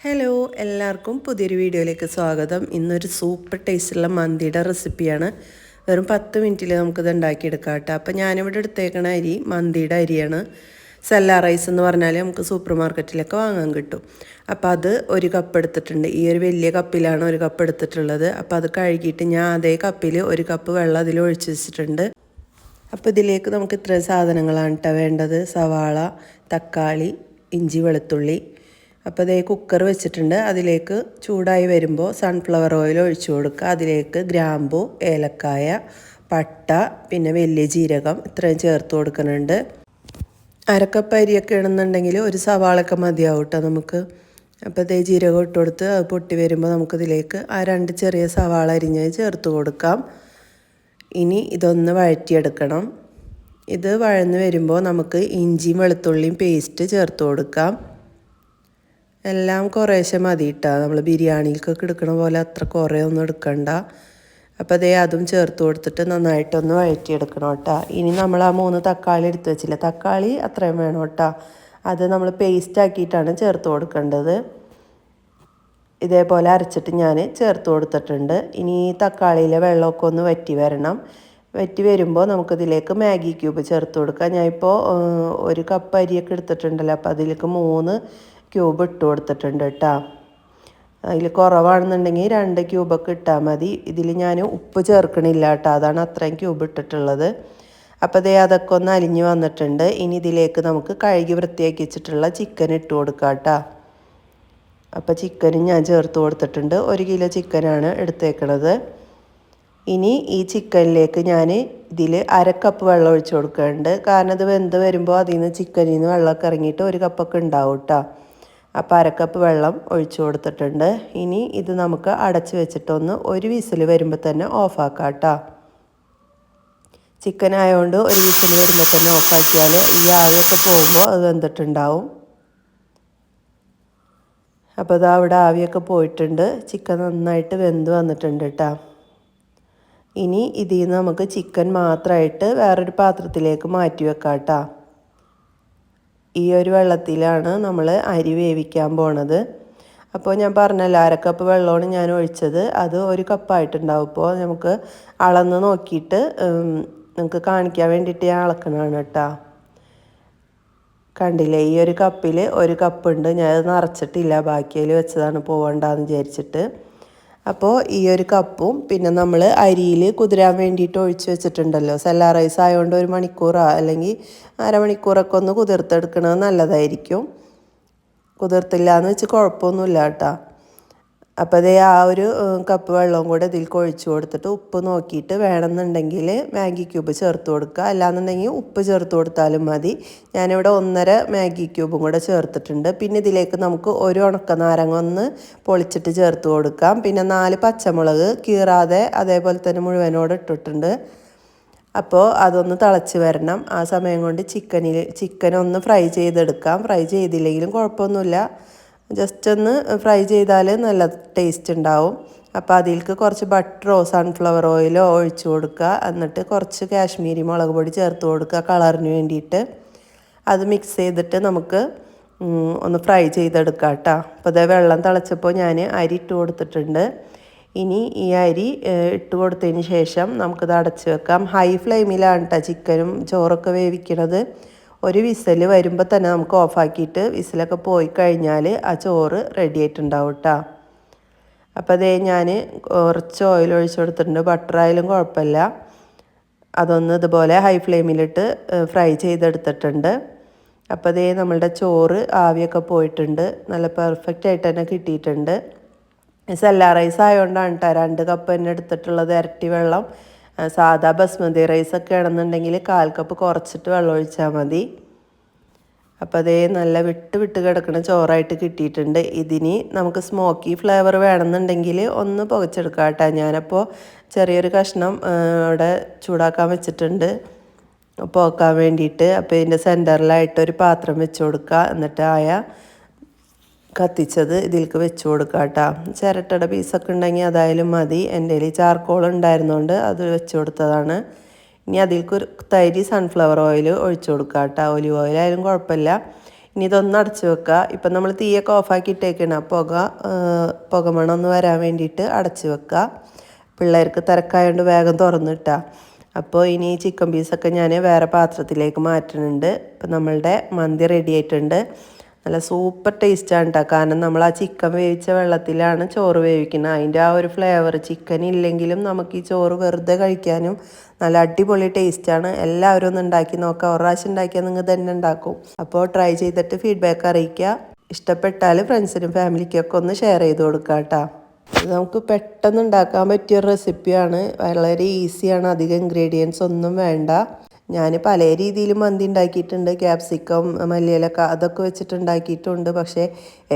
Hello എല്ലാവർക്കും പുതിയൊരു വീഡിയോയിലേക്ക് സ്വാഗതം. ഇന്നൊരു സൂപ്പർ ടേസ്റ്റുള്ള മന്തിയുടെ റെസിപ്പിയാണ്. വെറും 10 മിനിറ്റിൽ നമുക്കിത് ഉണ്ടാക്കിയെടുക്കാം കേട്ടോ. അപ്പോൾ ഞാനിവിടെ എടുത്തേക്കണ അരി മന്തിയുടെ അരിയാണ്. സെല്ല റൈസ് എന്ന് പറഞ്ഞാൽ നമുക്ക് സൂപ്പർ മാർക്കറ്റിലൊക്കെ വാങ്ങാൻ കിട്ടും. അപ്പോൾ അത് ഒരു കപ്പ് എടുത്തിട്ടുണ്ട്. ഈ ഒരു വലിയ കപ്പിലാണ് ഒരു കപ്പ് എടുത്തിട്ടുള്ളത്. അപ്പോൾ അത് കഴുകിയിട്ട് ഞാൻ അതേ കപ്പിൽ ഒരു കപ്പ് വെള്ളം അതിൽ ഒഴിച്ച് വെച്ചിട്ടുണ്ട്. അപ്പോൾ ഇതിലേക്ക് നമുക്ക് ഇത്രയും സാധനങ്ങളാണ് കേട്ടോ വേണ്ടത്: സവാള, തക്കാളി, ഇഞ്ചി, വെളുത്തുള്ളി. അപ്പോൾ ഇതേ കുക്കർ വെച്ചിട്ടുണ്ട്. അതിലേക്ക് ചൂടായി വരുമ്പോൾ സൺഫ്ലവർ ഓയിൽ ഒഴിച്ചു കൊടുക്കുക. അതിലേക്ക് ഗ്രാമ്പു, ഏലക്കായ, പട്ട, പിന്നെ വലിയ ജീരകം ഇത്രയും ചേർത്ത് കൊടുക്കുന്നുണ്ട്. അരക്കപ്പ് അരിയൊക്കെ ഇടുന്നുണ്ടെങ്കിൽ ഒരു സവാളയൊക്കെ മതിയാവും കേട്ടോ നമുക്ക്. അപ്പോൾ ഇതേ ജീരകം ഇട്ട് കൊടുത്ത് അത് പൊട്ടി വരുമ്പോൾ നമുക്കിതിലേക്ക് ആ 2 ചെറിയ സവാള അരിഞ്ഞത് ചേർത്ത് കൊടുക്കാം. ഇനി ഇതൊന്ന് വഴറ്റിയെടുക്കണം. ഇത് വഴന്ന് വരുമ്പോൾ നമുക്ക് ഇഞ്ചിയും വെളുത്തുള്ളിയും പേസ്റ്റ് ചേർത്ത് കൊടുക്കാം. എല്ലാം കുറേശ്ശെ മതി കേട്ടോ. നമ്മൾ ബിരിയാണിക്കൊക്കെ എടുക്കണ പോലെ അത്ര കുറേ ഒന്നും എടുക്കണ്ട. അപ്പോൾ അതേ അതും ചേർത്ത് കൊടുത്തിട്ട് നന്നായിട്ടൊന്ന് വഴറ്റിയെടുക്കണം കേട്ടോ. ഇനി നമ്മൾ ആ 3 തക്കാളി എടുത്ത് വെച്ചില്ല, തക്കാളി അത്രയും വേണം കേട്ടോ. അത് നമ്മൾ പേസ്റ്റ് ആക്കിയിട്ടാണ് ചേർത്ത് കൊടുക്കേണ്ടത്. ഇതേപോലെ അരച്ചിട്ട് ഞാൻ ചേർത്ത് കൊടുത്തിട്ടുണ്ട്. ഇനി തക്കാളിയിലെ വെള്ളമൊക്കെ ഒന്ന് വറ്റി വരണം. വറ്റി വരുമ്പോൾ നമുക്കിതിലേക്ക് മാഗി ക്യൂബ് ചേർത്ത് കൊടുക്കാം. ഞാനിപ്പോൾ ഒരു കപ്പ് അരിയൊക്കെ എടുത്തിട്ടുണ്ടല്ലോ, അപ്പോൾ അതിലേക്ക് 3 ക്യൂബ് ഇട്ട് കൊടുത്തിട്ടുണ്ട് കേട്ടോ. അതിൽ കുറവാണെന്നുണ്ടെങ്കിൽ 2 ക്യൂബൊക്കെ ഇട്ടാൽ മതി. ഇതിൽ ഞാൻ ഉപ്പ് ചേർക്കണില്ല കേട്ടോ, അതാണ് അത്രയും ക്യൂബ് ഇട്ടിട്ടുള്ളത്. അപ്പോൾ ദേ അതൊക്കെ ഒന്ന് അലിഞ്ഞ് വന്നിട്ടുണ്ട്. ഇനി ഇതിലേക്ക് നമുക്ക് കഴുകി വൃത്തിയാക്കി വെച്ചിട്ടുള്ള ചിക്കൻ ഇട്ട് കൊടുക്കാം കേട്ടോ. അപ്പോൾ ചിക്കനും ഞാൻ ചേർത്ത് കൊടുത്തിട്ടുണ്ട്. 1 കിലോ ചിക്കനാണ് എടുത്തേക്കണത്. ഇനി ഈ ചിക്കനിലേക്ക് ഞാൻ ഇതിൽ 1/2 കപ്പ് വെള്ളം ഒഴിച്ച് കൊടുക്കുന്നുണ്ട്. കാരണം ഇത് വെന്ത് വരുമ്പോൾ അതിൽ നിന്ന് ചിക്കനിൽ നിന്ന് വെള്ളമൊക്കെ ഇറങ്ങിയിട്ട് 1 കപ്പൊക്കെ ഉണ്ടാവും കേട്ടോ. അപ്പോൾ 1/2 കപ്പ് വെള്ളം ഒഴിച്ച് കൊടുത്തിട്ടുണ്ട്. ഇനി ഇത് നമുക്ക് അടച്ച് വെച്ചിട്ടൊന്ന് 1 വിസിൽ വരുമ്പോൾ തന്നെ ഓഫാക്കാം കേട്ടോ. ചിക്കൻ ആയതുകൊണ്ട് 1 വിസിൽ വരുമ്പോൾ തന്നെ ഓഫാക്കിയാൽ ഈ ആവിയൊക്കെ പോകുമ്പോൾ അത് വെന്തിട്ടുണ്ടാവും. അപ്പോൾ ഇത് അവിടെ ആവിയൊക്കെ പോയിട്ടുണ്ട്. ചിക്കൻ നന്നായിട്ട് വെന്ത് വന്നിട്ടുണ്ട് കേട്ടോ. ഇനി ഇതിൽ നിന്ന് നമുക്ക് ചിക്കൻ മാത്രമായിട്ട് വേറൊരു പാത്രത്തിലേക്ക് മാറ്റി വെക്കാം കേട്ടോ. ഈ ഒരു വെള്ളത്തിലാണ് നമ്മൾ അരി വേവിക്കാൻ പോണത്. അപ്പോൾ ഞാൻ പറഞ്ഞല്ലോ 1/2 കപ്പ് വെള്ളമാണ് ഞാൻ ഒഴിച്ചത്. അത് 1 കപ്പായിട്ടുണ്ടാവും. ഇപ്പോൾ നമുക്ക് അളന്ന് നോക്കിയിട്ട് നിങ്ങൾക്ക് കാണിക്കാൻ വേണ്ടിയിട്ട് ഞാൻ അളക്കണതാണ് കേട്ടോ. കണ്ടില്ലേ, ഈ ഒരു കപ്പിൽ 1 കപ്പുണ്ട്. ഞാനത് നിറച്ചിട്ടില്ല, ബാക്കിയിൽ വെച്ചതാണ് പോകണ്ടെന്ന് വിചാരിച്ചിട്ട്. അപ്പോൾ ഈ 1 കപ്പും പിന്നെ നമ്മൾ അരിയിൽ കുതിരാൻ വേണ്ടിയിട്ട് ഒഴിച്ച് വെച്ചിട്ടുണ്ടല്ലോ. സെല്ല റൈസ് ആയതുകൊണ്ട് 1 മണിക്കൂറോ അല്ലെങ്കിൽ അരമണിക്കൂറൊക്കെ ഒന്ന് കുതിർത്തെടുക്കണത് നല്ലതായിരിക്കും. കുതിർത്തില്ല എന്ന് വെച്ച് കുഴപ്പമൊന്നുമില്ല കേട്ടോ. അപ്പോൾ അതേ ആ 1 കപ്പ് വെള്ളവും കൂടെ ഇതിലേക്ക് ഒഴിച്ച് കൊടുത്തിട്ട് ഉപ്പ് നോക്കിയിട്ട് വേണമെന്നുണ്ടെങ്കിൽ മാഗി ക്യൂബ് ചേർത്ത് കൊടുക്കുക. അല്ലാന്നുണ്ടെങ്കിൽ ഉപ്പ് ചേർത്ത് കൊടുത്താലും മതി. ഞാനിവിടെ 1.5 മാഗി ക്യൂബും കൂടെ ചേർത്തിട്ടുണ്ട്. പിന്നെ ഇതിലേക്ക് നമുക്ക് 1 ഉണക്കനാരങ്ങ ഒന്ന് പൊളിച്ചിട്ട് ചേർത്ത് കൊടുക്കാം. പിന്നെ 4 പച്ചമുളക് കീറാതെ അതേപോലെ തന്നെ മുഴുവനോടെ ഇട്ടിട്ടുണ്ട്. അപ്പോൾ അതൊന്ന് തിളച്ച് വരണം. ആ സമയം കൊണ്ട് ചിക്കൻ ഒന്ന് ഫ്രൈ ചെയ്തെടുക്കാം. ഫ്രൈ ചെയ്തില്ലെങ്കിലും കുഴപ്പമൊന്നുമില്ല, ജസ്റ്റ് ഒന്ന് ഫ്രൈ ചെയ്താൽ നല്ല ടേസ്റ്റ് ഉണ്ടാവും. അപ്പോൾ അതിലേക്ക് കുറച്ച് ബട്ടറോ സൺഫ്ലവർ ഓയിലോ ഒഴിച്ച് കൊടുക്കുക. എന്നിട്ട് കുറച്ച് കാശ്മീരി മുളക് പൊടി ചേർത്ത് കൊടുക്കുക കളറിന് വേണ്ടിയിട്ട്. അത് മിക്സ് ചെയ്തിട്ട് നമുക്ക് ഒന്ന് ഫ്രൈ ചെയ്തെടുക്കാം കേട്ടോ. അപ്പോൾ അതേ വെള്ളം തിളച്ചപ്പോൾ ഞാൻ അരി ഇട്ട് കൊടുത്തിട്ടുണ്ട്. ഇനി ഈ അരി ഇട്ട് കൊടുത്തതിന് ശേഷം നമുക്കിത് അടച്ച് വെക്കാം. ഹൈ ഫ്ലെയിമിലാണ് കേട്ടോ ചിക്കനും ചോറൊക്കെ വേവിക്കണത്. 1 വിസിൽ വരുമ്പോൾ തന്നെ നമുക്ക് ഓഫാക്കിയിട്ട് വിസിലൊക്കെ പോയി കഴിഞ്ഞാൽ ആ ചോറ് റെഡി ആയിട്ടുണ്ടാവും കേട്ടോ. അപ്പോൾ അതേ ഞാൻ കുറച്ച് ഓയിൽ ഒഴിച്ച് കൊടുത്തിട്ടുണ്ട്. ബട്ടർ ആയാലും കുഴപ്പമില്ല. അതൊന്ന് ഇതുപോലെ ഹൈ ഫ്ലെയിമിലിട്ട് ഫ്രൈ ചെയ്തെടുത്തിട്ടുണ്ട്. അപ്പോൾ അതേ നമ്മളുടെ ചോറ് ആവിയൊക്കെ പോയിട്ടുണ്ട്. നല്ല പെർഫെക്റ്റ് ആയിട്ട് തന്നെ കിട്ടിയിട്ടുണ്ട്. സെല്ല റൈസ് ആയതുകൊണ്ടാണ് കേട്ടോ 2 കപ്പ് തന്നെ എടുത്തിട്ടുള്ളത്, ഇരട്ടി വെള്ളം. സാധാ ബസ്മതി റൈസൊക്കെ ആണെന്നുണ്ടെങ്കിൽ 1/4 കപ്പ് കുറച്ചിട്ട് വെള്ളം ഒഴിച്ചാൽ മതി. അപ്പോൾ അതേ നല്ല വിട്ട് കിടക്കുന്ന ചോറായിട്ട് കിട്ടിയിട്ടുണ്ട്. ഇതിന് നമുക്ക് സ്മോക്കി ഫ്ലേവർ വേണമെന്നുണ്ടെങ്കിൽ ഒന്ന് പുകച്ചെടുക്കാം കേട്ടോ. ഞാനപ്പോൾ ചെറിയൊരു കഷ്ണം അവിടെ ചൂടാക്കാൻ വെച്ചിട്ടുണ്ട് പോക്കാൻ വേണ്ടിയിട്ട്. അപ്പോൾ ഇതിൻ്റെ സെൻറ്ററിലായിട്ടൊരു പാത്രം വെച്ച് കൊടുക്കുക. എന്നിട്ട് കത്തിച്ചത് ഇതിലേക്ക് വെച്ച് കൊടുക്കുക കേട്ടോ. ചിരട്ടയുടെ പീസൊക്കെ ഉണ്ടെങ്കിൽ അതായാലും മതി. എൻ്റെ കയ്യിൽ ചാർക്കോൾ ഉണ്ടായിരുന്നുകൊണ്ട് അത് വെച്ച് കൊടുത്തതാണ്. ഇനി അതിലേക്ക് ഒരു തരി സൺഫ്ലവർ ഓയിൽ ഒഴിച്ച് കൊടുക്കുക കേട്ടോ. ഒലിവ് ഓയിലായാലും കുഴപ്പമില്ല. ഇനി ഇതൊന്ന് അടച്ച് വെക്കുക. ഇപ്പം നമ്മൾ തീയൊക്കെ ഓഫാക്കി ഇട്ടേക്കണം. പുകമണം ഒന്ന് വരാൻ വേണ്ടിയിട്ട് അടച്ച് വെക്കുക. പിള്ളേർക്ക് തിരക്കായതുകൊണ്ട് വേഗം തുറന്നിട്ടാ. അപ്പോൾ ഇനി ചിക്കൻ പീസൊക്കെ ഞാൻ വേറെ പാത്രത്തിലേക്ക് മാറ്റുന്നുണ്ട്. ഇപ്പം നമ്മളുടെ മന്തി റെഡി ആയിട്ടുണ്ട്. നല്ല സൂപ്പർ ടേസ്റ്റാണ് കേട്ടോ. കാരണം നമ്മൾ ആ ചിക്കൻ വേവിച്ച വെള്ളത്തിലാണ് ചോറ് വേവിക്കുന്നത്. അതിൻ്റെ ആ ഒരു ഫ്ലേവർ ചിക്കൻ ഇല്ലെങ്കിലും നമുക്ക് ഈ ചോറ് വെറുതെ കഴിക്കാനും നല്ല അടിപൊളി ടേസ്റ്റാണ്. എല്ലാവരും ഒന്ന് ഉണ്ടാക്കി നോക്കാം. ഒരു പ്രാവശ്യം ഉണ്ടാക്കിയാൽ നിങ്ങൾ തന്നെ ഉണ്ടാക്കും. അപ്പോൾ ട്രൈ ചെയ്തിട്ട് ഫീഡ്ബാക്ക് അറിയിക്കുക. ഇഷ്ടപ്പെട്ടാൽ ഫ്രണ്ട്സിനും ഫാമിലിക്കൊക്കെ ഒന്ന് ഷെയർ ചെയ്ത് കൊടുക്കാം കേട്ടോ. ഇത് നമുക്ക് പെട്ടെന്ന് ഉണ്ടാക്കാൻ പറ്റിയൊരു റെസിപ്പിയാണ്. വളരെ ഈസിയാണ്. അധികം ഇൻഗ്രീഡിയൻസ് ഒന്നും വേണ്ട. ഞാൻ പല രീതിയിലും മന്തി ഉണ്ടാക്കിയിട്ടുണ്ട്. ക്യാപ്സിക്കം, മല്ലിയിലൊക്കെ അതൊക്കെ വെച്ചിട്ട് ഉണ്ടാക്കിയിട്ടുണ്ട്. പക്ഷേ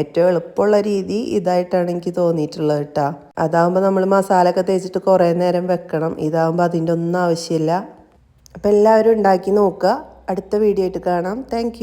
ഏറ്റവും എളുപ്പമുള്ള രീതി ഇതായിട്ടാണ് എനിക്ക് തോന്നിയിട്ടുള്ളത് കേട്ടോ. അതാകുമ്പോൾ നമ്മൾ മസാല ഒക്കെ തേച്ചിട്ട് കുറേ നേരം വെക്കണം. ഇതാകുമ്പോൾ അതിൻ്റെ ഒന്നും ആവശ്യമില്ല. അപ്പോൾ എല്ലാവരും ഉണ്ടാക്കി നോക്കുക. അടുത്ത വീഡിയോ ആയിട്ട് കാണാം. താങ്ക്